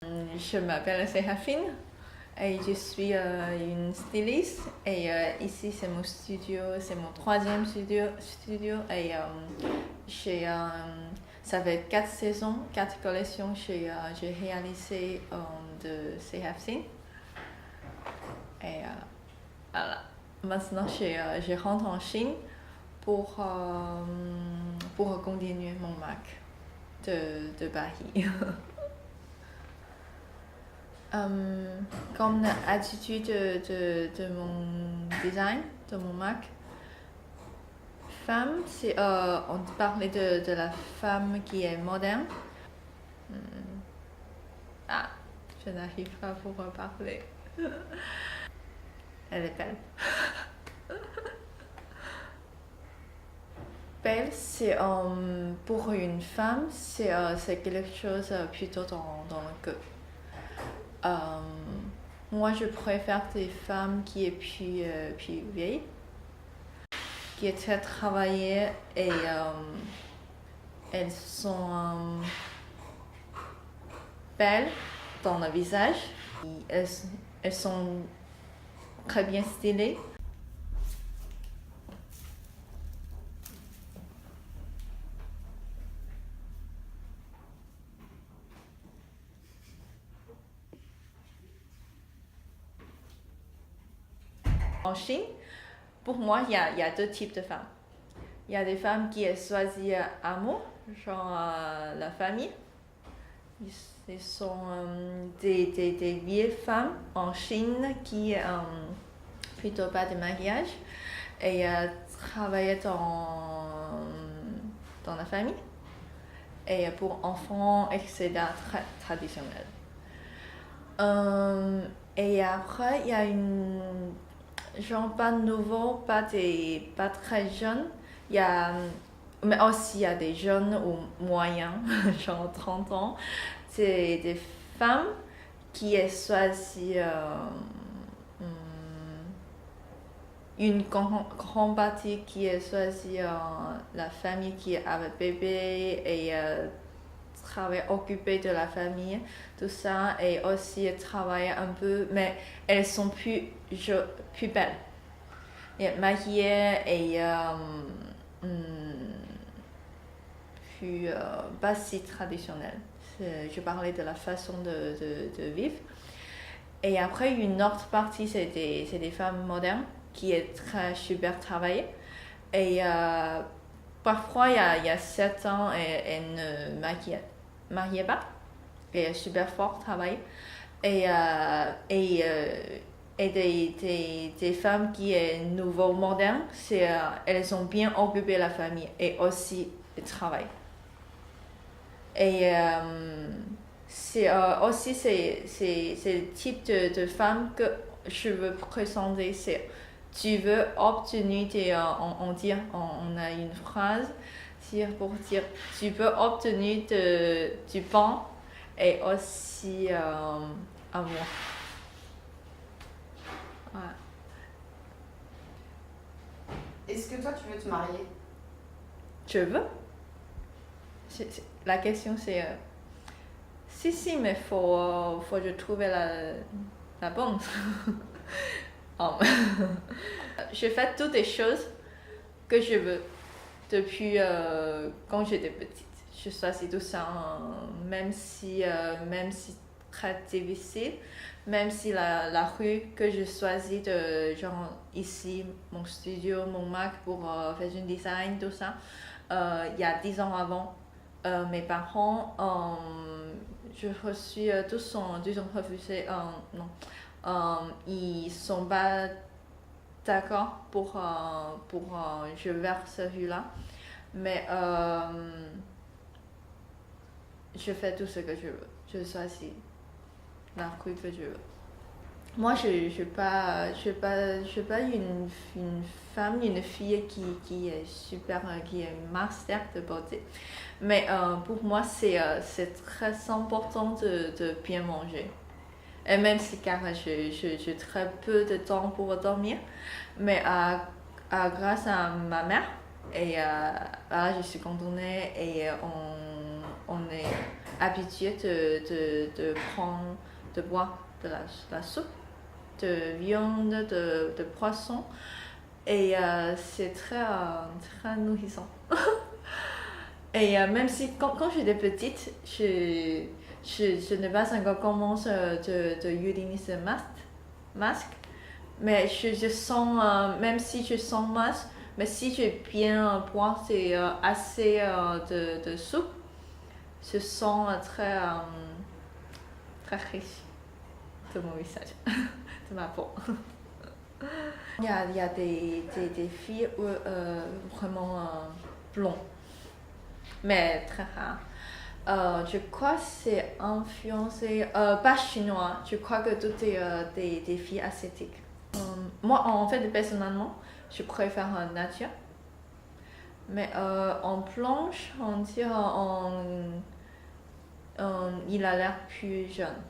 Je m'appelle Séraphine et je suis une styliste et ici c'est mon studio, c'est mon troisième studio et ça fait 4 saisons, 4 collections que j'ai réalisées de Séraphine et voilà. Maintenant je rentre en Chine pour continuer mon marque de Paris. Comme attitude de mon design, de mon marque, femme, on parlait de la femme qui est moderne. Ah, je n'arrive pas pour parler. Elle est belle. Belle, c'est pour une femme, c'est quelque chose plutôt dans le cœur. Moi, je préfère des femmes qui est plus vieilles, qui est très travaillée et elles sont belles dans le visage. Elles sont très bien stylées. En Chine, pour moi, il y a 2 types de femmes. Il y a des femmes qui choisissent amour, genre la famille. Ils sont des vieilles femmes en Chine qui plutôt pas de mariage et travaillent dans la famille. Et pour enfants, etc., très traditionnel. Et après, il y a une genre pas nouveau, pas très jeune. Mais aussi il y a des jeunes ou moyens, genre 30 ans. C'est des femmes qui ont choisi une grande partie qui a choisi la famille qui avait bébé et travailler occupée de la famille, tout ça, et aussi travailler un peu, mais elles sont plus belles. Et maquillées et plus pas si traditionnelles. Je parlais de la façon de vivre. Et après, une autre partie, c'est des femmes modernes qui est très super travaillées. Et parfois, il y a 7 ans, elles ne maquillaient pas. Et super fort travail. Et des femmes qui sont nouveau modernes, elles ont bien occupé la famille et aussi le travail. Et aussi c'est le type de femme que je veux présenter. Tu veux obtenir on a une phrase pour dire tu peux obtenir du bon et aussi amour. Ouais. Est-ce que toi tu veux te marier? Je veux. La question c'est si, mais faut je trouver la bonne. Je fais toutes les choses que je veux depuis quand j'étais petite. Je choisis tout ça, même si très difficile, même si la rue que je choisis genre ici, mon studio, mon marque pour faire un design, tout ça, il y a 10 ans avant, mes parents, je reçus, tous ont refusé, non, ils sont pas d'accord pour je vers cette rue-là, mais je fais tout ce que je veux. Je choisis la rue que je veux. Moi, je suis pas une femme, une fille qui est super, qui est master de beauté. Mais pour moi, c'est très important de bien manger. Et même si car j'ai très peu de temps pour dormir, mais grâce à ma mère, et je suis contente et habitué de prendre, de boire de la soupe, de viande, de poisson. Et c'est très nourrissant. Et même si quand j'étais petite, je n'ai pas encore commencé de utiliser ce masque. Mais je sens, même si je sens masque, mais si je bien boire assez de soupe, je sens très riche de mon visage, de ma peau. Il y a des filles vraiment blondes, mais très rares. Je crois que c'est influencé, pas chinois, je crois que tout est des filles asiatiques. Moi, en fait, personnellement, je préfère nature. Mais en planche, on dirait il a l'air plus jeune.